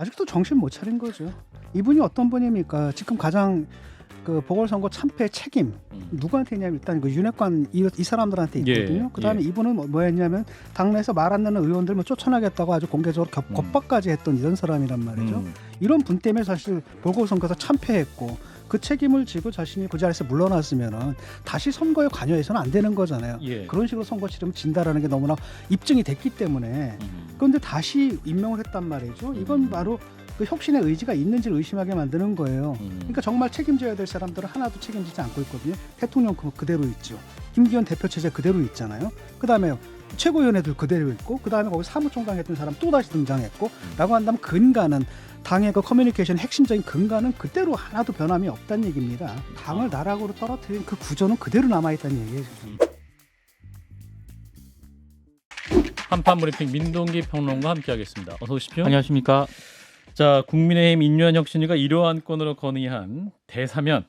아직도 정신 못 차린 거죠. 이분이 어떤 분입니까? 지금 가장 그 보궐선거 참패 책임 누구한테 있냐면 일단 그 윤핵관 이 사람들한테 있거든요. 예, 그다음에 예. 이분은 뭐였냐면 당내에서 말 안 듣는 의원들 뭐 쫓아나겠다고 아주 공개적으로 겁박까지 했던 이런 사람이란 말이죠. 이런 분 때문에 사실 보궐선거에서 참패했고 그 책임을 지고 자신이 그 자리에서 물러났으면은 다시 선거에 관여해서는 안 되는 거잖아요. 예. 그런 식으로 선거 치르면 진다라는 게 너무나 입증이 됐기 때문에 그런데 다시 임명을 했단 말이죠. 이건 바로 그 혁신의 의지가 있는지를 의심하게 만드는 거예요. 그러니까 정말 책임져야 될 사람들은 하나도 책임지지 않고 있거든요. 대통령 그대로 있죠. 김기현 대표 체제 그대로 있잖아요. 그다음에 최고위원회들 그대로 있고 그다음에 거기 사무총장 했던 사람 또다시 등장했고 라고 한다면 근간은 당의 그 커뮤니케이션 핵심적인 근간은 그대로 하나도 변함이 없다는 얘기입니다. 당을 나락으로 떨어뜨린 그 구조는 그대로 남아있다는 얘기예요. 한판 브리핑 민동기 평론가 함께하겠습니다. 어서 오십시오. 안녕하십니까. 자, 국민의힘 인류한 혁신위가 일요한 건으로 건의한 대사면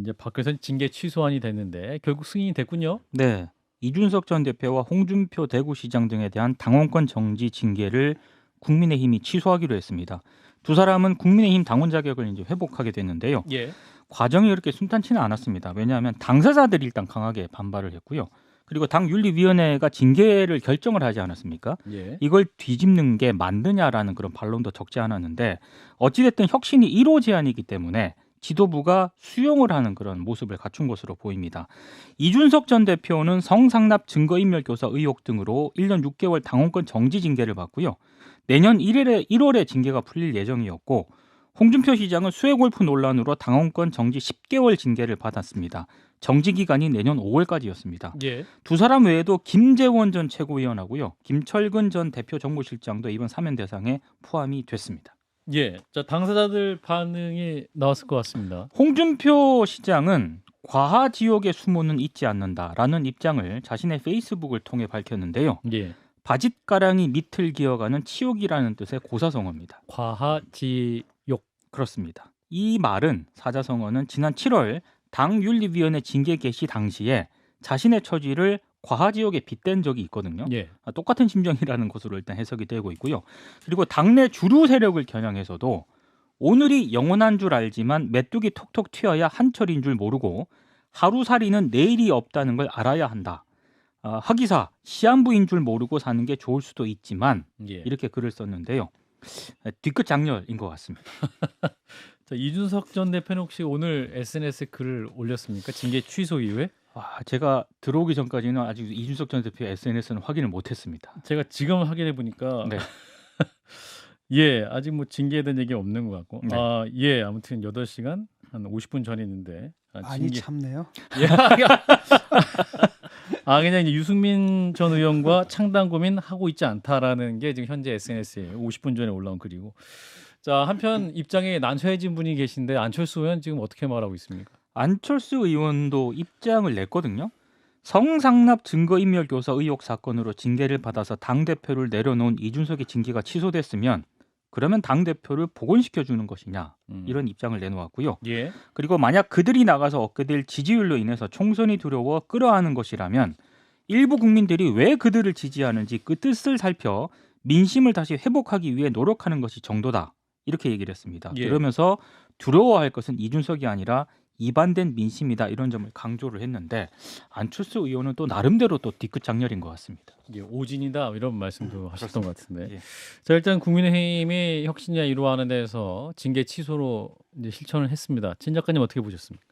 이제 밖에서 징계 취소안이 됐는데 결국 승인이 됐군요. 네, 이준석 전 대표와 홍준표 대구시장 등에 대한 당원권 정지 징계를 국민의힘이 취소하기로 했습니다. 두 사람은 국민의힘 당원 자격을 이제 회복하게 됐는데요. 예. 과정이 그렇게 순탄치는 않았습니다. 왜냐하면 당사자들이 일단 강하게 반발을 했고요. 그리고 당 윤리위원회가 징계를 결정을 하지 않았습니까? 예. 이걸 뒤집는 게 맞느냐라는 그런 반론도 적지 않았는데 어찌됐든 혁신이 1호 제안이기 때문에 지도부가 수용을 하는 그런 모습을 갖춘 것으로 보입니다. 이준석 전 대표는 성상납 증거인멸교사 의혹 등으로 1년 6개월 당원권 정지 징계를 받고요. 내년 1월에 징계가 풀릴 예정이었고 홍준표 시장은 수해골프 논란으로 당원권 정지 10개월 징계를 받았습니다. 정지 기간이 내년 5월까지였습니다. 예. 두 사람 외에도 김재원 전 최고위원하고요. 김철근 전 대표 정무실장도 이번 사면 대상에 포함이 됐습니다. 예. 자, 당사자들 반응이 나왔을 것 같습니다. 홍준표 시장은 과하 지옥의 수모는 잊지 않는다라는 입장을 자신의 페이스북을 통해 밝혔는데요. 예. 바짓가랑이 밑을 기어가는 치욕이라는 뜻의 고사성어입니다. 과하지욕. 그렇습니다. 이 말은 사자성어는 지난 7월 당 윤리위원회 징계 개시 당시에 자신의 처지를 과하지옥에 빗댄 적이 있거든요. 예. 똑같은 심정이라는 것으로 일단 해석이 되고 있고요. 그리고 당내 주류 세력을 겨냥해서도 오늘이 영원한 줄 알지만 메뚜기 톡톡 튀어야 한철인 줄 모르고 하루살이는 내일이 없다는 걸 알아야 한다. 하기사 시한부인 줄 모르고 사는 게 좋을 수도 있지만 예. 이렇게 글을 썼는데요. 뒤끝 장렬인 것 같습니다. 자, 이준석 전 대표는 혹시 오늘 SNS에 글을 올렸습니까? 징계 취소 이후에? 제가 들어오기 전까지는 아직 이준석 전 대표의 SNS는 확인을 못했습니다. 제가 지금 확인해 보니까 네. 예, 아직 뭐 징계에 대한 얘기 없는 것 같고. 네. 예, 아무튼 8시간 한 50분 전에 있는데 많이 참네요. 예. 그냥 이제 유승민 전 의원과 창당 고민 하고 있지 않다라는 게 지금 현재 SNS에 50분 전에 올라온 글이고. 자, 한편 입장에 난처해진 분이 계신데 안철수 의원 지금 어떻게 말하고 있습니까? 안철수 의원도 입장을 냈거든요. 성상납 증거인멸교사 의혹 사건으로 징계를 받아서 당대표를 내려놓은 이준석의 징계가 취소됐으면 그러면 당대표를 복원시켜주는 것이냐 이런 입장을 내놓았고요. 예. 그리고 만약 그들이 나가서 얻게 될 지지율로 인해서 총선이 두려워 끌어안은 것이라면 일부 국민들이 왜 그들을 지지하는지 그 뜻을 살펴 민심을 다시 회복하기 위해 노력하는 것이 정도다. 이렇게 얘기를 했습니다. 예. 그러면서 두려워할 것은 이준석이 아니라 이반된 민심이다 이런 점을 강조를 했는데 안철수 의원은 또 나름대로 또 뒤끝 장렬인 것 같습니다. 예, 오진이다 이런 말씀도 하셨던 것 같은데. 예. 자, 일단 국민의힘이 혁신이야 이루어하는 데서 징계 취소로 이제 실천을 했습니다. 진 작가님 어떻게 보셨습니까?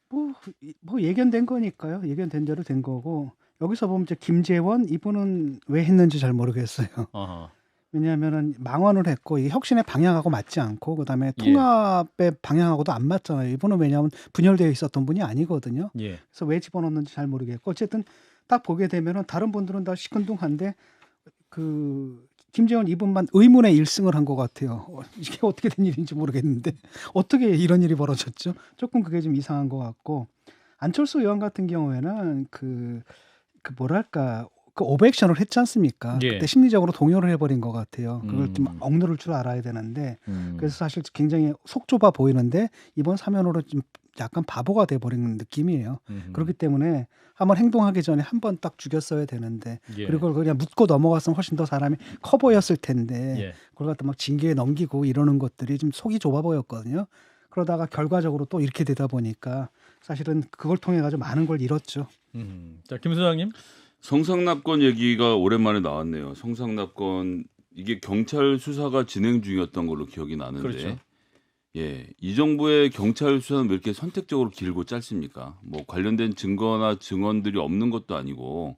뭐 예견된 거니까요. 예견된 대로 된 거고 여기서 보면 이제 김재원 이분은 왜 했는지 잘 모르겠어요. 아하. 왜냐하면은 망언을 했고 이게 혁신의 방향하고 맞지 않고 그다음에 예. 통합의 방향하고도 안 맞잖아요. 이분은 왜냐하면 분열되어 있었던 분이 아니거든요. 예. 그래서 왜 집어넣는지 잘 모르겠고 어쨌든 딱 보게 되면은 다른 분들은 다 시큰둥한데 그 김재원 이분만 의문의 1승을 한 것 같아요. 이게 어떻게 된 일인지 모르겠는데 어떻게 이런 일이 벌어졌죠? 조금 그게 좀 이상한 것 같고 안철수 의원 같은 경우에는 그 뭐랄까 그 오버액션을 했지 않습니까? 예. 그때 심리적으로 동요를 해버린 것 같아요. 그걸 좀 음. 억누를 줄 알아야 되는데 그래서 사실 굉장히 속 좁아 보이는데 이번 사면으로 좀 약간 바보가 돼버리는 느낌이에요. 그렇기 때문에 한번 행동하기 전에 한 번 딱 죽였어야 되는데 예. 그리고 그냥 묻고 넘어갔으면 훨씬 더 사람이 커 보였을 텐데 예. 그걸 갖다 막 징계에 넘기고 이러는 것들이 좀 속이 좁아 보였거든요. 그러다가 결과적으로 또 이렇게 되다 보니까 사실은 그걸 통해 가지고 많은 걸 잃었죠. 자, 김 소장님. 성상납건 얘기가 오랜만에 나왔네요. 성상납건 이게 경찰 수사가 진행 중이었던 걸로 기억이 나는데, 그렇죠. 예, 이 정부의 경찰 수사는 왜 이렇게 선택적으로 길고 짧습니까? 뭐 관련된 증거나 증언들이 없는 것도 아니고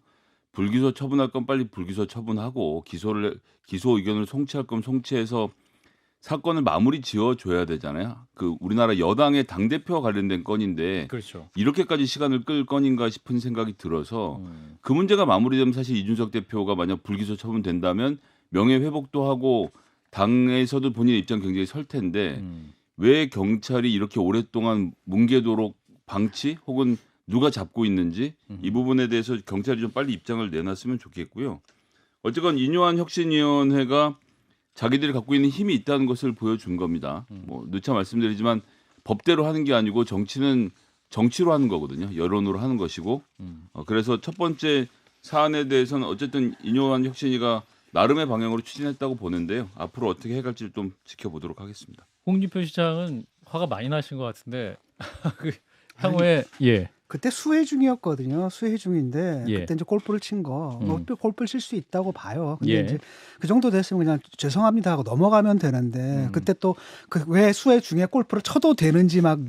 불기소 처분할 건 빨리 불기소 처분하고 기소 의견을 송치할 건 송치해서 사건을 마무리 지어줘야 되잖아요. 그 우리나라 여당의 당 대표와 관련된 건인데 그렇죠. 이렇게까지 시간을 끌 건인가 싶은 생각이 들어서 그 문제가 마무리되면 사실 이준석 대표가 만약 불기소 처분된다면 명예회복도 하고 당에서도 본인의 입장 굉장히 설 텐데 왜 경찰이 이렇게 오랫동안 뭉개도록 방치 혹은 누가 잡고 있는지 이 부분에 대해서 경찰이 좀 빨리 입장을 내놨으면 좋겠고요. 어쨌건 인요한 혁신위원회가 자기들이 갖고 있는 힘이 있다는 것을 보여준 겁니다. 뭐 누차 말씀드리지만 법대로 하는 게 아니고 정치는 정치로 하는 거거든요. 여론으로 하는 것이고 그래서 첫 번째 사안에 대해서는 어쨌든 인요한 혁신위가 나름의 방향으로 추진했다고 보는데요. 앞으로 어떻게 해갈지 좀 지켜보도록 하겠습니다. 홍준표 시장은 화가 많이 나신 것 같은데 그 향후에 예. 그때 수해 중이었거든요. 수해 중인데 예. 그때 이제 골프를 친 거, 골프를 칠 수 있다고 봐요. 근데 예. 이제 그 정도 됐으면 그냥 죄송합니다 하고 넘어가면 되는데 그때 또 그 왜 수해 중에 골프를 쳐도 되는지 막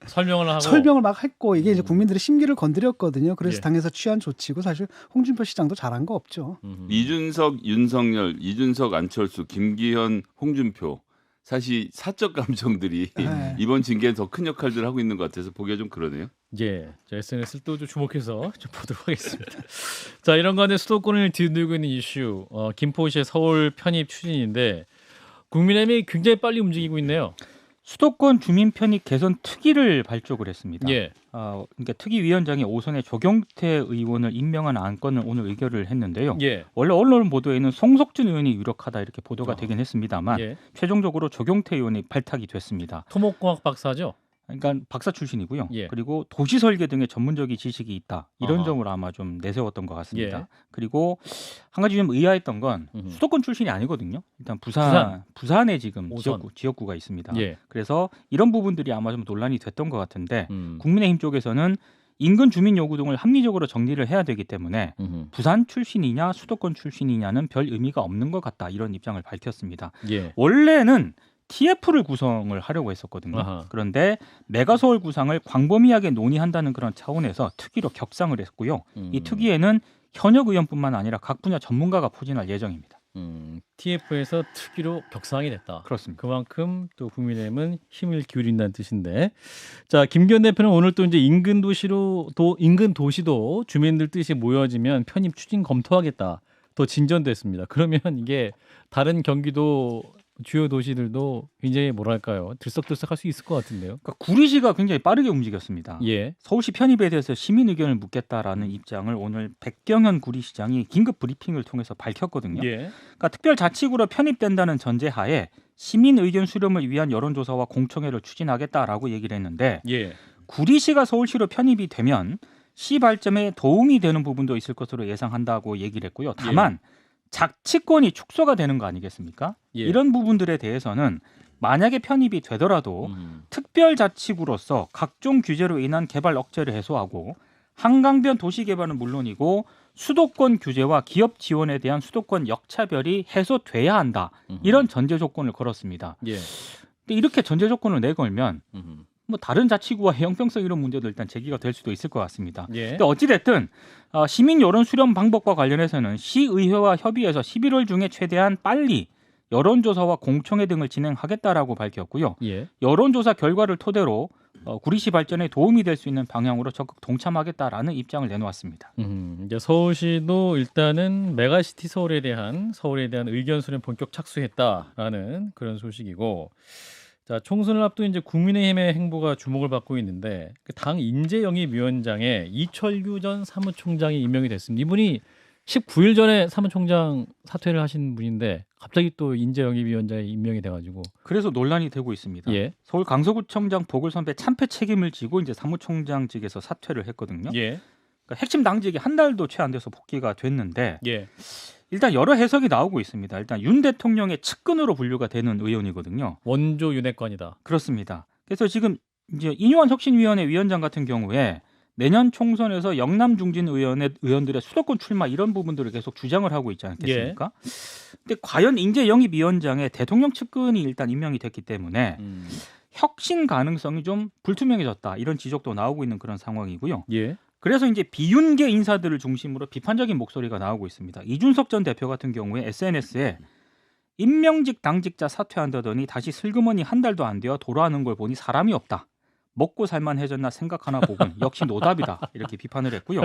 설명을 하고 설명을 막 했고 이게 이제 국민들의 심기를 건드렸거든요. 그래서 예. 당에서 취한 조치고 사실 홍준표 시장도 잘한 거 없죠. 이준석, 윤석열, 이준석, 안철수, 김기현, 홍준표 사실 사적 감정들이 네. 이번 징계에 더 큰 역할들을 하고 있는 것 같아서 보기가 좀 그러네요. 예, 자, SNS를 또 좀 주목해서 좀 보도록 하겠습니다. 자, 이런 가운데 수도권을 뒤흔들고 있는 이슈, 김포시의 서울 편입 추진인데 국민의힘이 굉장히 빨리 움직이고 있네요. 수도권 주민 편입 개선 특위를 발족을 했습니다. 예, 그러니까 특위위원장이 오선의 조경태 의원을 임명한 안건을 오늘 의결을 했는데요. 예, 원래 언론 보도에는 송석준 의원이 유력하다 이렇게 보도가 아. 되긴 했습니다만 예. 최종적으로 조경태 의원이 발탁이 됐습니다. 토목공학 박사죠. 그러니까 박사 출신이고요. 예. 그리고 도시 설계 등의 전문적인 지식이 있다. 이런 아하. 점을 아마 좀 내세웠던 것 같습니다. 예. 그리고 한 가지 좀 의아했던 건 수도권 출신이 아니거든요. 일단 부산에 지금 오선. 지역구가 있습니다. 예, 그래서 이런 부분들이 아마 좀 논란이 됐던 것 같은데 국민의힘 쪽에서는 인근 주민 요구 등을 합리적으로 정리를 해야 되기 때문에 부산 출신이냐 수도권 출신이냐는 별 의미가 없는 것 같다. 이런 입장을 밝혔습니다. 예, 원래는 TF를 구성을 하려고 했었거든요. 아하. 그런데 메가서울 구상을 광범위하게 논의한다는 그런 차원에서 특위로 격상을 했고요. 이 특위에는 현역 의원뿐만 아니라 각 분야 전문가가 포진할 예정입니다. TF에서 특위로 격상이 됐다. 그렇습니다. 그만큼 또 국민의힘은 힘을 기울인다는 뜻인데, 자, 김기현 대표는 오늘 또 이제 인근 도시도 주민들 뜻이 모여지면 편입 추진 검토하겠다. 또 진전됐습니다. 그러면 이게 다른 경기도 주요 도시들도 굉장히 뭐랄까요, 들썩들썩할 수 있을 것 같은데요. 그러니까 구리시가 굉장히 빠르게 움직였습니다. 예, 서울시 편입에 대해서 시민 의견을 묻겠다라는 입장을 오늘 백경현 구리시장이 긴급 브리핑을 통해서 밝혔거든요. 예, 그러니까 특별자치구로 편입된다는 전제하에 시민 의견 수렴을 위한 여론조사와 공청회를 추진하겠다라고 얘기를 했는데 예, 구리시가 서울시로 편입이 되면 시 발전에 도움이 되는 부분도 있을 것으로 예상한다고 얘기를 했고요. 다만 자치권이 축소가 되는 거 아니겠습니까? 예. 이런 부분들에 대해서는 만약에 편입이 되더라도 특별자치구로서 각종 규제로 인한 개발 억제를 해소하고 한강변 도시개발은 물론이고 수도권 규제와 기업 지원에 대한 수도권 역차별이 해소돼야 한다. 이런 전제 조건을 걸었습니다. 예, 근데 이렇게 전제 조건을 내걸면 뭐 다른 자치구와 형평성 이런 문제도 일단 제기가 될 수도 있을 것 같습니다. 예, 근데 어찌됐든 시민 여론 수렴 방법과 관련해서는 시의회와 협의해서 11월 중에 최대한 빨리 여론조사와 공청회 등을 진행하겠다라고 밝혔고요. 예. 여론조사 결과를 토대로 구리시 발전에 도움이 될 수 있는 방향으로 적극 동참하겠다라는 입장을 내놓았습니다. 이제 서울시도 일단은 메가시티 서울에 대한 의견 수렴 본격 착수했다라는 그런 소식이고, 자, 총선을 앞둔 이제 국민의힘의 행보가 주목을 받고 있는데 그 당 인재영입위원장에 이철규 전 사무총장이 임명이 됐습니다. 이분이 19일 전에 사무총장 사퇴를 하신 분인데 갑자기 또 인재영입위원장에 임명이 돼가지고 그래서 논란이 되고 있습니다. 예, 서울 강서구청장 보궐선배 참패 책임을 지고 이제 사무총장직에서 사퇴를 했거든요. 예, 그러니까 핵심 당직이 한 달도 채 안 돼서 복귀가 됐는데 예, 일단 여러 해석이 나오고 있습니다. 일단 윤 대통령의 측근으로 분류가 되는 의원이거든요. 원조 윤핵관이다. 그렇습니다. 그래서 지금 이제 이뇨한 혁신위원회 위원장 같은 경우에 내년 총선에서 영남 중진 의원들의 수도권 출마 이런 부분들을 계속 주장을 하고 있지 않겠습니까? 근데 과연 인재영입위원장에 대통령 측근이 일단 임명이 됐기 때문에 혁신 가능성이 좀 불투명해졌다 이런 지적도 나오고 있는 그런 상황이고요. 예, 그래서 이제 비윤계 인사들을 중심으로 비판적인 목소리가 나오고 있습니다. 이준석 전 대표 같은 경우에 SNS에 임명직 당직자 사퇴한다더니 다시 슬그머니 한 달도 안 되어 돌아오는 걸 보니 사람이 없다. 먹고 살만해졌나 생각하나 보군. 역시 노답이다. 이렇게 비판을 했고요.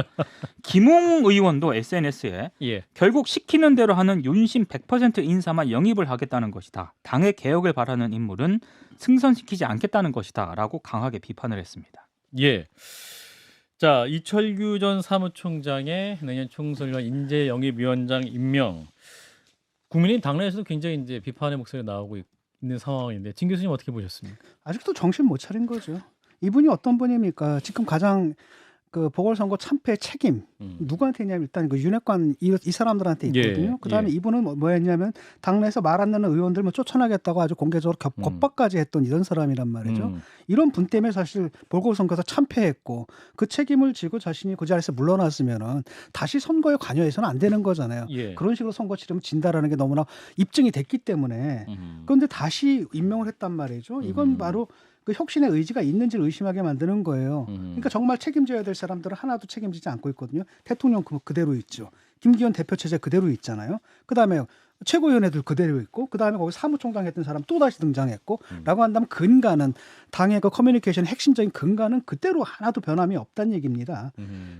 김웅 의원도 SNS에 예, 결국 시키는 대로 하는 윤심 100% 인사만 영입을 하겠다는 것이다. 당의 개혁을 바라는 인물은 승선시키지 않겠다는 것이다. 라고 강하게 비판을 했습니다. 예. 자, 이철규 전 사무총장의 내년 총선과 인재영입위원장 임명. 국민의힘 당내에서도 굉장히 이제 비판의 목소리가 나오고 있는 상황인데 진 교수님 어떻게 보셨습니까? 아직도 정신 못 차린 거죠. 이분이 어떤 분입니까? 지금 가장 그 보궐선거 참패 책임 누구한테 있냐면 일단 그 윤핵관 이 사람들한테 있거든요. 예, 그다음에 예. 이분은 뭐였냐면 당내에서 말 안 듣는 의원들 뭐 쫓아나겠다고 아주 공개적으로 겁박까지 했던 이런 사람이란 말이죠. 이런 분 때문에 사실 보궐선거에서 참패했고 그 책임을 지고 자신이 그 자리에서 물러났으면은 다시 선거에 관여해서는 안 되는 거잖아요. 예. 그런 식으로 선거 치르면 진다라는 게 너무나 입증이 됐기 때문에 그런데 다시 임명을 했단 말이죠. 이건 바로 그 혁신의 의지가 있는지를 의심하게 만드는 거예요. 그러니까 정말 책임져야 될 사람들은 하나도 책임지지 않고 있거든요. 대통령 그대로 있죠. 김기현 대표 체제 그대로 있잖아요. 그다음에 최고위원회들 그대로 있고 그다음에 거기 사무총장 했던 사람 또 다시 등장했고 라고 한다면 근간은 당의 그 커뮤니케이션 핵심적인 근간은 그대로 하나도 변함이 없다는 얘기입니다.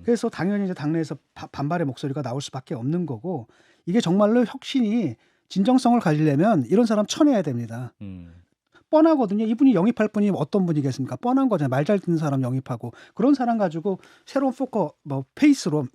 그래서 당연히 이제 당내에서 반발의 목소리가 나올 수밖에 없는 거고 이게 정말로 혁신이 진정성을 가지려면 이런 사람 쳐내야 됩니다. 뻔하거든요. 이분이 영입할 분이 어떤 분이겠습니까? 뻔한 거잖아요. 말 잘 듣는 사람 영입하고 그런 사람 가지고 새로운 페이스로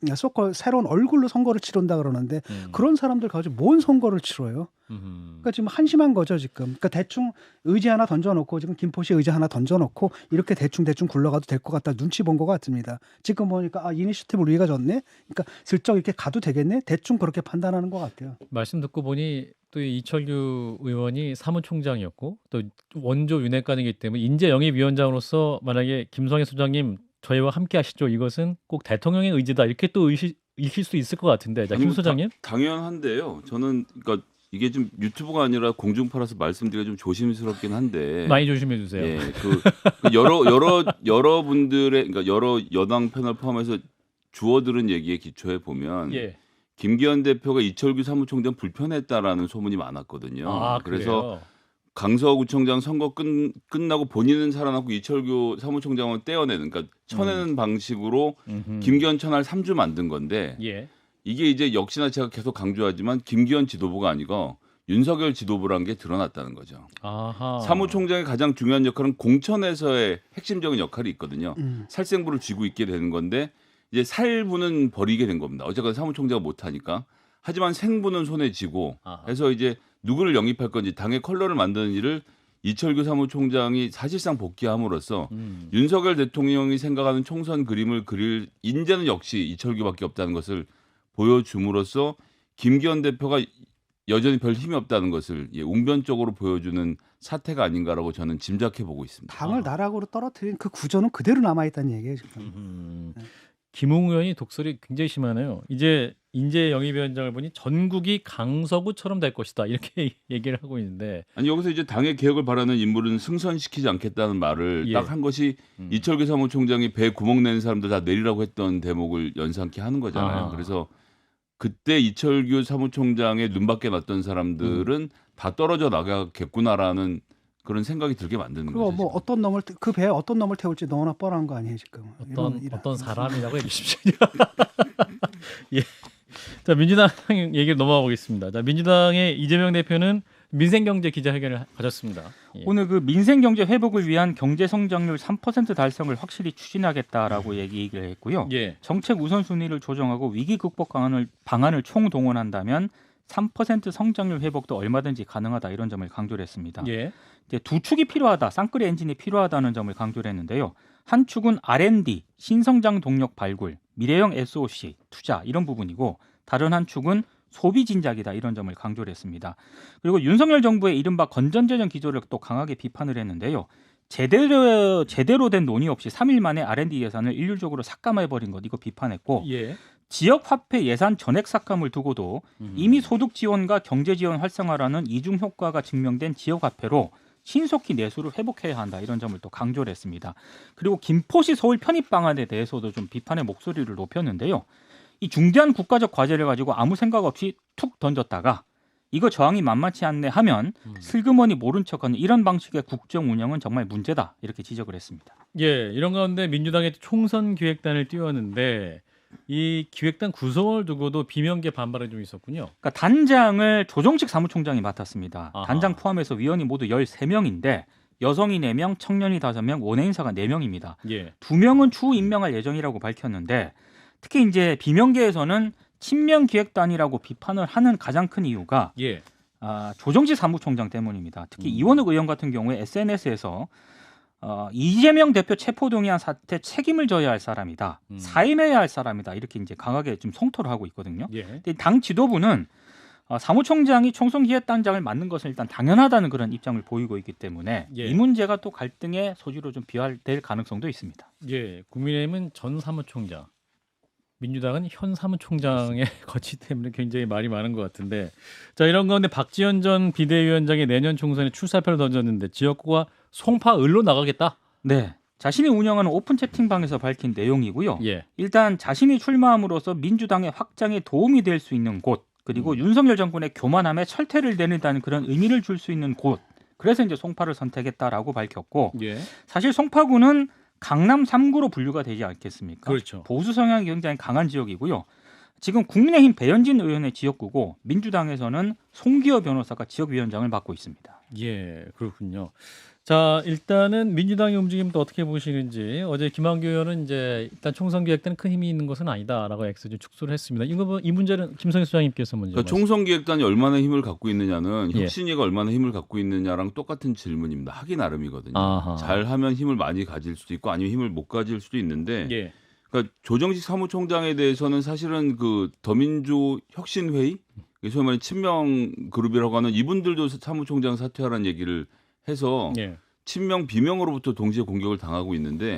새로운 얼굴로 선거를 치른다 그러는데 그런 사람들 가지고 뭔 선거를 치러요? 그러니까 지금 한심한 거죠 지금. 그러니까 대충 의지 하나 던져놓고 지금 김포시 의지 하나 던져놓고 이렇게 대충 가도 될 것 같다 눈치 본 것 같습니다. 지금 보니까 이니셔티브를 우리가 졌네. 그러니까 슬쩍 이렇게 가도 되겠네. 대충 그렇게 판단하는 것 같아요. 말씀 듣고 보니 또 이철규 의원이 사무총장이었고 또 원조 윤핵관이기 때문에 인재영입위원장으로서 만약에 김성애 소장님 저희와 함께 하시죠. 이것은 꼭 대통령의 의지다. 이렇게 또 읽힐 수 있을 것 같은데. 자, 김 소장님. 당연한데요. 저는 그러니까 이게 좀 유튜브가 아니라 공중파라서 말씀드리기가 좀 조심스럽긴 한데 많이 조심해 주세요. 예, 여러 분들의 그러니까 여러 여당 패널 포함해서 주워들은 얘기에 기초해 보면 예. 김기현 대표가 이철규 사무총장 불편했다라는 소문이 많았거든요. 아, 그래서 그래요? 강서구청장 선거 끝나고 본인은 살아남고 이철규 사무총장은 떼어내는 그러니까 쳐내는 방식으로 김기현 천할 3주 만든 건데 예. 이게 이제 역시나 제가 계속 강조하지만 김기현 지도부가 아니고 윤석열 지도부라는 게 드러났다는 거죠. 아하. 사무총장의 가장 중요한 역할은 공천에서의 핵심적인 역할이 있거든요. 살생부를 쥐고 있게 되는 건데 이제 살부는 버리게 된 겁니다. 어쨌거나 사무총장가 못하니까. 하지만 생부는 손에 쥐고 해서 이제 누구를 영입할 건지 당의 컬러를 만드는 일을 이철규 사무총장이 사실상 복귀함으로써 윤석열 대통령이 생각하는 총선 그림을 그릴 인재는 역시 이철규밖에 없다는 것을 보여줌으로써 김기현 대표가 여전히 별 힘이 없다는 것을 웅변적으로 보여주는 사태가 아닌가라고 저는 짐작해 보고 있습니다. 당을 나락으로 떨어뜨린 그 구조는 그대로 남아있다는 얘기예요. 지금. 김웅 의원이 독설이 굉장히 심하네요. 이제 인재영입위원장을 보니 전국이 강서구처럼 될 것이다. 이렇게 얘기를 하고 있는데. 아니 여기서 이제 당의 개혁을 바라는 인물은 승선시키지 않겠다는 말을 예. 딱 한 것이 이철규 사무총장이 배 구멍 내는 사람들 다 내리라고 했던 대목을 연상케 하는 거잖아요. 그래서 그때 이철규 사무총장의 눈밖에 났던 사람들은 다 떨어져 나가겠구나라는 그런 생각이 들게 만드는 그리고 거죠. 뭐 어떤 놈을 그 배에 어떤 놈을 태울지 너무나 뻔한 거 아니에요 지금. 어떤 사람이라고 해주십시오. 예. 자 민주당 얘기를 넘어가 보겠습니다. 자 민주당의 이재명 대표는 민생경제 기자회견을 가졌습니다. 예. 오늘 그 민생경제 회복을 위한 경제 성장률 3% 달성을 확실히 추진하겠다라고 얘기를 했고요. 예. 정책 우선순위를 조정하고 위기 극복 방안을 총동원한다면 3% 성장률 회복도 얼마든지 가능하다 이런 점을 강조를 했습니다. 예. 이제 두 축이 필요하다, 쌍끌이 엔진이 필요하다는 점을 강조를 했는데요. 한 축은 R&D, 신성장 동력 발굴, 미래형 SOC, 투자 이런 부분이고 다른 한 축은 소비 진작이다 이런 점을 강조를 했습니다. 그리고 윤석열 정부의 이른바 건전재정 기조를 또 강하게 비판을 했는데요. 제대로 된 논의 없이 3일 만에 R&D 예산을 일률적으로 삭감해버린 것 이거 비판했고 예. 지역 화폐 예산 전액 삭감을 두고도 이미 소득 지원과 경제 지원 활성화라는 이중 효과가 증명된 지역 화폐로 신속히 내수를 회복해야 한다 이런 점을 또 강조를 했습니다. 그리고 김포시 서울 편입 방안에 대해서도 좀 비판의 목소리를 높였는데요. 이 중대한 국가적 과제를 가지고 아무 생각 없이 툭 던졌다가 이거 저항이 만만치 않네 하면 슬그머니 모른 척하는 이런 방식의 국정 운영은 정말 문제다 이렇게 지적을 했습니다. 예, 이런 가운데 민주당의 총선 기획단을 띄웠는데 이 기획단 구성을 두고도 비명계 반발이 좀 있었군요. 그러니까 단장을 조정식 사무총장이 맡았습니다. 아하. 단장 포함해서 위원이 모두 13명인데 여성이 4명, 청년이 5명, 원외 인사가 4명입니다. 예. 2명은 추후 임명할 예정이라고 밝혔는데 특히 이제 비명계에서는 친명 기획단이라고 비판을 하는 가장 큰 이유가 예. 조정식 사무총장 때문입니다. 특히 이원욱 의원 같은 경우에 SNS에서 이재명 대표 체포동의안 사태 책임을 져야 할 사람이다. 사임해야 할 사람이다. 이렇게 이제 강하게 좀 성토를 하고 있거든요. 예. 근데 당 지도부는 사무총장이 총선기획단장을 맡는 것은 일단 당연하다는 그런 입장을 보이고 있기 때문에 예. 이 문제가 또 갈등의 소지로 좀 비화될 가능성도 있습니다. 예. 국민의힘은 전 사무총장, 민주당은 현 사무총장의 거치 때문에 굉장히 말이 많은 것 같은데, 자 이런 가운데 박지원 전 비대위원장이 내년 총선에 출사표를 던졌는데 지역구가 송파 을로 나가겠다. 네, 자신이 운영하는 오픈 채팅방에서 밝힌 내용이고요. 예. 일단 자신이 출마함으로써 민주당의 확장에 도움이 될 수 있는 곳, 그리고 윤석열 정권의 교만함에 철퇴를 내린다는 그런 의미를 줄 수 있는 곳. 그래서 이제 송파를 선택했다라고 밝혔고, 예. 사실 송파구는 강남 3구로 분류가 되지 않겠습니까? 그렇죠. 보수 성향이 굉장히 강한 지역이고요. 지금 국민의힘 배현진 의원의 지역구고 민주당에서는 송기호 변호사가 지역위원장을 맡고 있습니다. 예, 그렇군요. 자, 일단은 민주당의 움직임도 어떻게 보시는지 어제 김한규 의원은 이제 일단 총선 기획 때는 큰 힘이 있는 것은 아니다라고 좀 축소를 했습니다. 이 문제는 김성희 소장님께서 먼저. 그러니까 총선 기획단이 얼마나 힘을 갖고 있느냐는 예. 혁신위가 얼마나 힘을 갖고 있느냐랑 똑같은 질문입니다. 하기 나름이거든요. 아하. 잘하면 힘을 많이 가질 수도 있고 아니면 힘을 못 가질 수도 있는데 예. 그러니까 조정식 사무총장에 대해서는 사실은 그 더민주 혁신회의 소위 말하는 친명 그룹이라고 하는 이분들도 사무총장 사퇴하라는 얘기를 해서 예. 친명 비명으로부터 동시에 공격을 당하고 있는데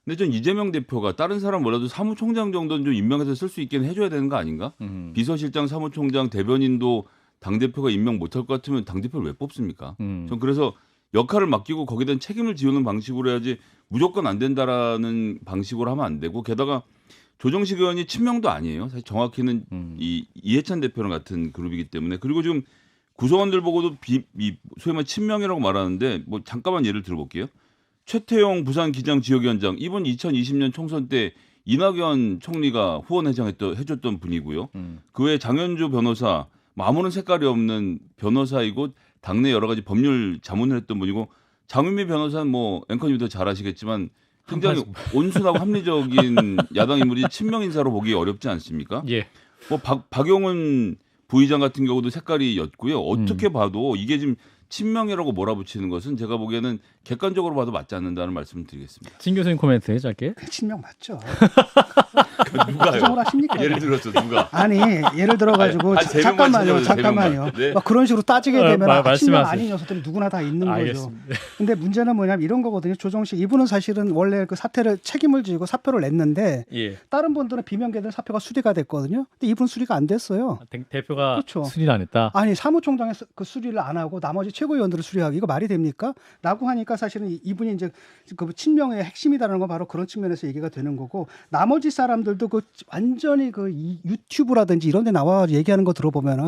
근데 전 이재명 대표가 다른 사람 몰라도 사무총장 정도는 좀 임명해서 쓸 수 있게 해줘야 되는 거 아닌가? 비서실장, 사무총장, 대변인도 당대표가 임명 못할 것 같으면 당대표를 왜 뽑습니까? 전 그래서 역할을 맡기고 거기에 대한 책임을 지우는 방식으로 해야지 무조건 안 된다라는 방식으로 하면 안 되고 게다가 조정식 의원이 친명도 아니에요. 사실 정확히는 이 이해찬 대표랑 같은 그룹이기 때문에 그리고 지금 구성원들 보고도 소위 말해 친명이라고 말하는데 뭐 잠깐만 예를 들어볼게요. 최태용 부산 기장 지역위원장 이번 2020년 총선 때 이낙연 총리가 후원 해줬던 분이고요. 그 외에 장현주 변호사 아무런 색깔이 없는 변호사이고 당내 여러 가지 법률 자문을 했던 분이고 장윤미 변호사는 뭐 앵커님이 더 잘 아시겠지만 굉장히 온순하고 합리적인 야당 인물이 친명 인사로 보기 어렵지 않습니까? 예. 뭐 박용훈 부의장 같은 경우도 색깔이 였고요. 어떻게 봐도 이게 지금 친명이라고 몰아붙이는 것은 제가 보기에는 객관적으로 봐도 맞지 않는다는 말씀을 드리겠습니다. 진 교수님 코멘트 짧게. 그 친명 맞죠? 누가요? 추정을 하십니까? 예를 들어서 누가? 아니 예를 들어가지고 제목만 잠깐만요. 찾아보세요, 잠깐만요. 제목만. 네. 막 그런 식으로 따지게 되면 말씀하세요. 친명 아닌 녀석들이 누구나 다 있는 거죠. 알겠습니다. 근데 문제는 뭐냐면 이런 거거든요. 조정식 이분은 사실은 원래 그 사태를 책임을 지고 사표를 냈는데 예. 다른 분들은 비명계들 사표가 수리가 됐거든요. 근데 이분 수리가 안 됐어요. 대표가 그렇죠. 수리를 안 했다. 아니 사무총장의 그 수리를 안 하고 나머지 최고위원들을 수리하기 이거 말이 됩니까? 라고 하니까 사실은 이분이 이제 그 친명의 핵심이다라는 건 바로 그런 측면에서 얘기가 되는 거고 나머지 사람들도 그 완전히 그 유튜브라든지 이런 데 나와 얘기하는 거 들어보면은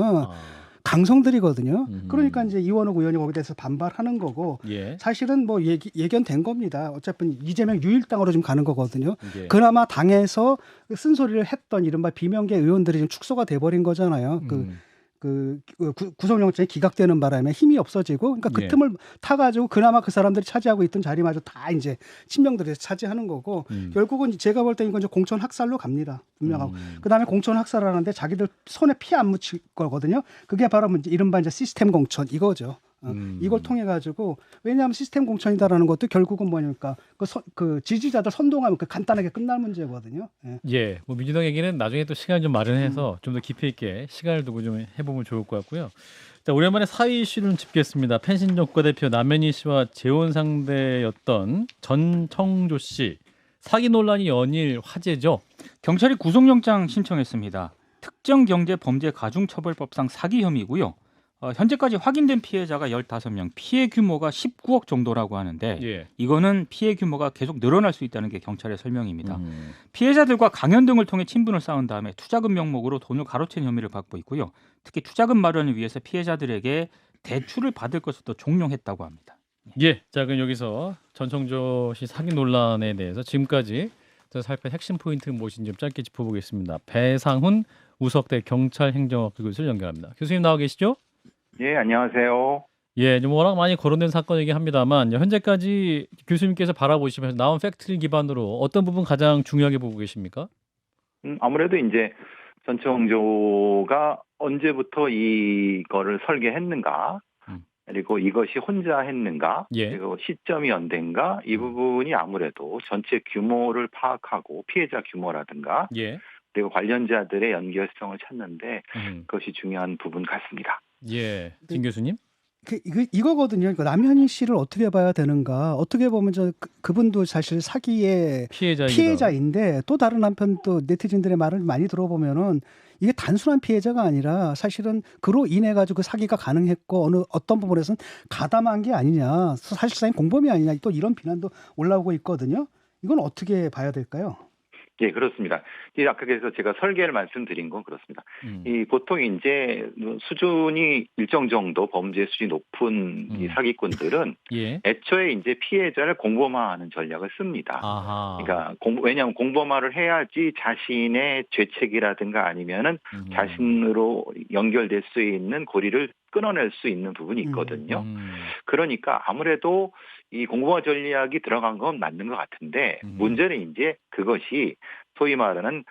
강성들이거든요. 그러니까 이제 이원욱 의원이 거기에 대해서 반발하는 거고 예. 사실은 뭐 예견된 겁니다. 어차피 이재명 유일당으로 지금 가는 거거든요. 예. 그나마 당에서 쓴소리를 했던 이른바 비명계 의원들이 지금 축소가 돼버린 거잖아요. 구속영장이 기각되는 바람에 힘이 없어지고 그러니까 그 예. 틈을 타가지고 그나마 그 사람들이 차지하고 있던 자리마저 다 이제 친명들이 차지하는 거고 결국은 제가 볼 때 이건 이제 공천 학살로 갑니다. 분명하고 그다음에 공천 학살을 하는데 자기들 손에 피 안 묻힐 거거든요. 그게 바로 이른바 이제 시스템 공천 이거죠. 이걸 통해 가지고 왜냐하면 시스템 공천이다라는 것도 결국은 뭐냐니까 그 지지자들 선동하면 그 간단하게 끝날 문제거든요. 예. 예, 뭐 민주당 얘기는 나중에 또 시간 좀 마련해서 좀 더 깊이 있게 시간을 두고 좀 해보면 좋을 것 같고요. 자, 오랜만에 사위 이슈를 짚겠습니다. 펜신 국가대표 남현희 씨와 재혼 상대였던 전청조 씨 사기 논란이 연일 화제죠. 경찰이 구속영장 신청했습니다. 특정경제범죄가중처벌법상 사기 혐의고요. 현재까지 확인된 피해자가 15명, 피해 규모가 19억 정도라고 하는데 예. 이거는 피해 규모가 계속 늘어날 수 있다는 게 경찰의 설명입니다. 피해자들과 강연 등을 통해 친분을 쌓은 다음에 투자금 명목으로 돈을 가로챈 혐의를 받고 있고요. 특히 투자금 마련을 위해서 피해자들에게 대출을 받을 것을 종용했다고 합니다. 예, 자 그럼 여기서 전청조 씨 사기 논란에 대해서 지금까지 살펴 핵심 포인트 무엇인지 좀 짧게 짚어보겠습니다. 배상훈 우석대 경찰행정학교 교수를 연결합니다. 교수님 나와 계시죠? 예, 안녕하세요. 예, 좀 워낙 많이 거론된 사건이긴 합니다만 현재까지 교수님께서 바라보시면서 나온 팩트를 기반으로 어떤 부분 가장 중요하게 보고 계십니까? 아무래도 이제 전청조가 언제부터 이거를 설계했는가, 그리고 이것이 혼자 했는가, 예. 그리고 시점이 언젠가 이 부분이 아무래도 전체 규모를 파악하고 피해자 규모라든가, 예. 그리고 관련자들의 연결성을 찾는데 그것이 중요한 부분 같습니다. 예, 진 교수님. 이거거든요. 그러니까 남현희 씨를 어떻게 봐야 되는가? 어떻게 보면 그분도 사실 사기의 피해자인데 또 다른 한편 또 네티즌들의 말을 많이 들어보면은 이게 단순한 피해자가 아니라 사실은 그로 인해 가지고 사기가 가능했고 어떤 부분에서는 가담한 게 아니냐, 사실상 공범이 아니냐 또 이런 비난도 올라오고 있거든요. 이건 어떻게 봐야 될까요? 예, 그렇습니다. 아까 그래서 제가 설계를 말씀드린 건 그렇습니다. 이 보통 이제 수준이 일정 정도 범죄 수준이 높은 이 사기꾼들은 예. 애초에 이제 피해자를 공범화하는 전략을 씁니다. 아하. 그러니까 왜냐하면 공범화를 해야지 자신의 죄책이라든가 아니면은 자신으로 연결될 수 있는 고리를 끊어낼 수 있는 부분이 있거든요. 그러니까 아무래도 이 공범화 전략이 들어간 건 맞는 것 같은데 문제는 이제 그것이 소위 말하는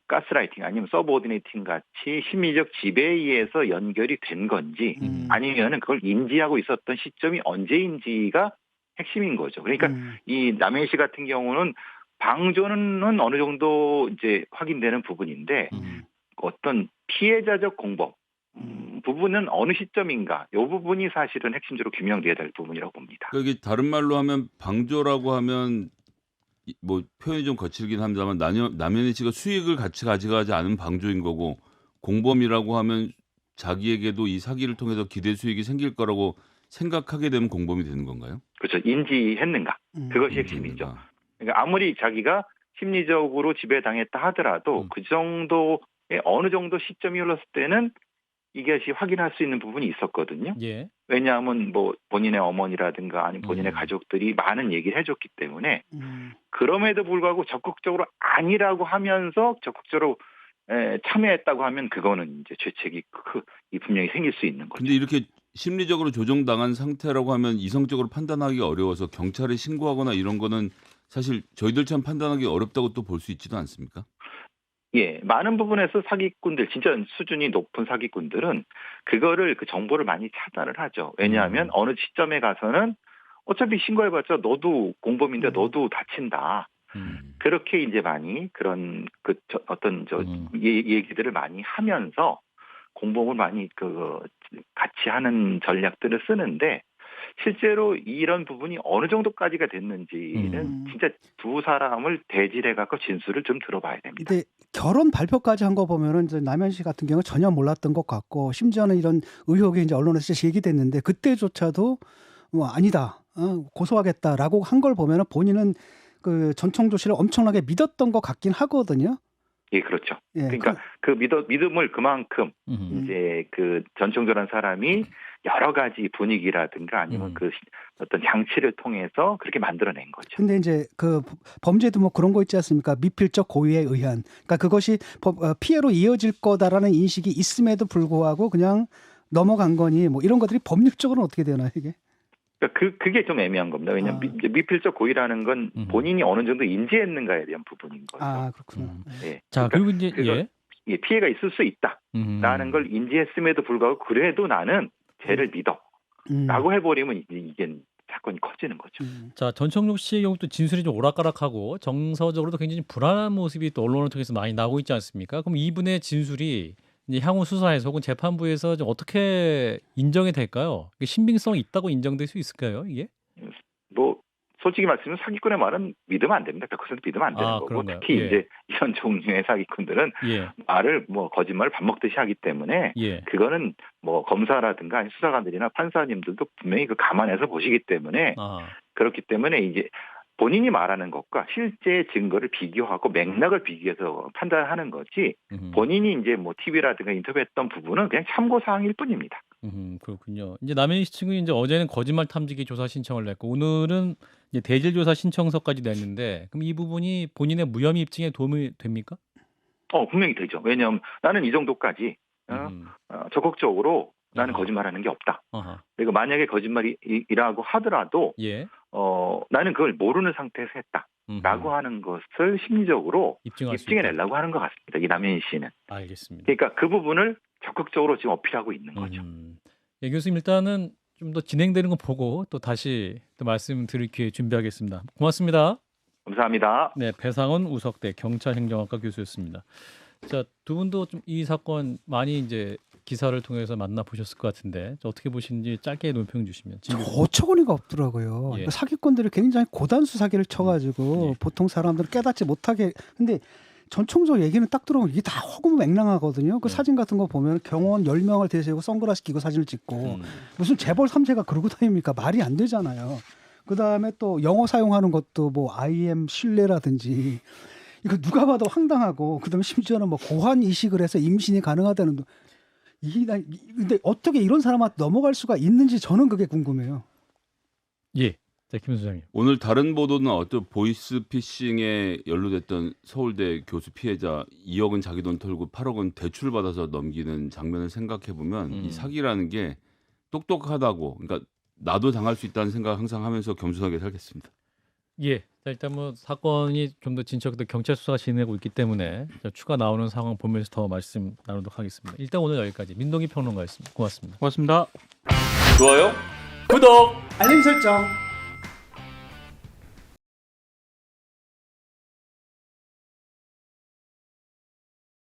가스라이팅 아니면 서브오디네이팅 같이 심리적 지배에 의해서 연결이 된 건지 아니면은 그걸 인지하고 있었던 시점이 언제인지가 핵심인 거죠. 그러니까 이 남현희 씨 같은 경우는 방조는 어느 정도 이제 확인되는 부분인데 어떤 피해자적 공범 부분은 어느 시점인가 이 부분이 사실은 핵심적으로 규명돼야 될 부분이라고 봅니다. 그러니까 이게 다른 말로 하면 방조라고 하면 뭐 표현이 좀 거칠긴 합니다만 남현희 씨가 수익을 같이 가져가지 않은 방조인 거고 공범이라고 하면 자기에게도 이 사기를 통해서 기대 수익이 생길 거라고 생각하게 되면 공범이 되는 건가요? 그렇죠. 인지했는가. 그것이 핵심이죠. 그러니까 아무리 자기가 심리적으로 지배당했다 하더라도 그 정도의 어느 정도 시점이 흘렀을 때는 이것이 확인할 수 있는 부분이 있었거든요. 예. 왜냐하면 뭐 본인의 어머니라든가 아니면 본인의 가족들이 많은 얘기를 해줬기 때문에 그럼에도 불구하고 적극적으로 아니라고 하면서 적극적으로 참여했다고 하면 그거는 이제 죄책이 분명히 생길 수 있는 거죠. 근데 이렇게 심리적으로 조종당한 상태라고 하면 이성적으로 판단하기가 어려워서 경찰에 신고하거나 이런 거는 사실 저희들처럼 판단하기 어렵다고 또 볼 수 있지도 않습니까? 예, 많은 부분에서 사기꾼들, 진짜 수준이 높은 사기꾼들은 그거를 그 정보를 많이 차단을 하죠. 왜냐하면 어느 시점에 가서는 어차피 신고해봤자 너도 공범인데 너도 다친다. 그렇게 이제 많이 그런 얘기들을 많이 하면서 공범을 많이 같이 하는 전략들을 쓰는데 실제로 이런 부분이 어느 정도까지가 됐는지는 진짜 두 사람을 대질해 갖고 진술을 좀 들어봐야 됩니다. 근데 결혼 발표까지 한 거 보면은 이제 남현 씨 같은 경우 전혀 몰랐던 것 같고 심지어는 이런 의혹이 이제 언론에서 제기됐는데 그때조차도 뭐 아니다 고소하겠다라고 한 걸 보면은 본인은 그 전청조 씨를 엄청나게 믿었던 것 같긴 하거든요. 예, 그렇죠. 예, 그러니까 그 믿음을 그만큼 이제 그 전청조라는 사람이 여러 가지 분위기라든가 아니면 그 어떤 장치를 통해서 그렇게 만들어낸 거죠. 근데 이제 그 범죄도 뭐 그런 거 있지 않습니까? 미필적 고의에 의한. 그러니까 그것이 피해로 이어질 거다라는 인식이 있음에도 불구하고 그냥 넘어간 거니 뭐 이런 것들이 법률적으로는 어떻게 되나요, 이게? 그러니까 그게 좀 애매한 겁니다. 왜냐하면 미필적 고의라는 건 본인이 어느 정도 인지했는가에 대한 부분인 거죠. 아, 그렇구나. 예. 자, 그러니까 그리고 이제 예, 피해가 있을 수 있다라는 걸 인지했음에도 불구하고 그래도 나는 쟤를 믿어라고 해버리면 이게 사건이 커지는 거죠. 자, 전청록 씨의 경우 또 진술이 좀 오락가락하고 정서적으로도 굉장히 불안한 모습이 또 언론을 통해서 많이 나오고 있지 않습니까? 그럼 이분의 진술이 이제 향후 수사에서 혹은 재판부에서 좀 어떻게 인정이 될까요? 신빙성이 있다고 인정될 수 있을까요, 이게? 뭐 솔직히 말씀드리면 사기꾼의 말은 믿으면 안 됩니다. 100% 믿으면 안 되는 거고 그런가요? 특히 예. 이제 이런 종류의 사기꾼들은 말을 뭐 거짓말을 밥 먹듯이 하기 때문에 그거는 뭐 검사라든가 아니 수사관들이나 판사님들도 분명히 그 감안해서 보시기 때문에 그렇기 때문에 이제 본인이 말하는 것과 실제 증거를 비교하고 맥락을 비교해서 판단하는 거지 본인이 이제 뭐 TV라든가 인터뷰했던 부분은 그냥 참고 사항일 뿐입니다. 그렇군요. 이제 남현희 씨 측은 이제 어제는 거짓말 탐지기 조사 신청을 냈고 오늘은 이제 대질 조사 신청서까지 냈는데 그럼 이 부분이 본인의 무혐의 입증에 도움이 됩니까? 분명히 되죠. 왜냐하면 나는 이 정도까지 적극적으로 나는 거짓말하는 게 없다. 그리고 만약에 거짓말이라고 하더라도 나는 그걸 모르는 상태에서 했다라고 하는 것을 심리적으로 입증해내려고 하는 것 같습니다. 이 남현희 씨는. 알겠습니다. 그러니까 그 부분을 적극적으로 지금 어필하고 있는 거죠. 예, 교수님 일단은 좀 더 진행되는 거 보고 또 다시 또 말씀드릴 기회 준비하겠습니다. 고맙습니다. 감사합니다. 네, 배상원 우석대 경찰행정학과 교수였습니다. 자, 두 분도 좀 이 사건 많이 이제 기사를 통해서 만나보셨을 것 같은데 어떻게 보시는지 짧게 논평 주시면. 어처구니가 없더라고요. 예. 사기꾼들이 굉장히 고단수 사기를 쳐가지고 보통 사람들은 깨닫지 못하게. 근데 전총적 얘기는 딱 들어보면 이게 다 허구맹랑하거든요. 그 사진 같은 거 보면 경호원 10명을 대세우고 선글라스 끼고 사진을 찍고 무슨 재벌 3세가 그러고 다닙니까? 말이 안 되잖아요. 그다음에 또 영어 사용하는 것도 뭐 I am 신뢰라든지 이거 누가 봐도 황당하고 그다음에 심지어는 뭐 고환 이식을 해서 임신이 가능하다는 근데 어떻게 이런 사람한테 넘어갈 수가 있는지 저는 그게 궁금해요. 예. 자, 김 소장님. 오늘 다른 보도는 어떤 보이스피싱에 연루됐던 서울대 교수 피해자 2억은 자기 돈 털고 8억은 대출 받아서 넘기는 장면을 생각해 보면 이 사기라는 게 똑똑하다고, 그러니까 나도 당할 수 있다는 생각 항상 하면서 겸손하게 살겠습니다. 예. 자, 일단 뭐 사건이 좀 더 진척돼 경찰 수사가 진행되고 있기 때문에 추가 나오는 상황 보면서 더 말씀 나누도록 하겠습니다. 일단 오늘 여기까지 민동기 평론가였습니다. 고맙습니다. 고맙습니다. 좋아요. 구독. 알림 설정.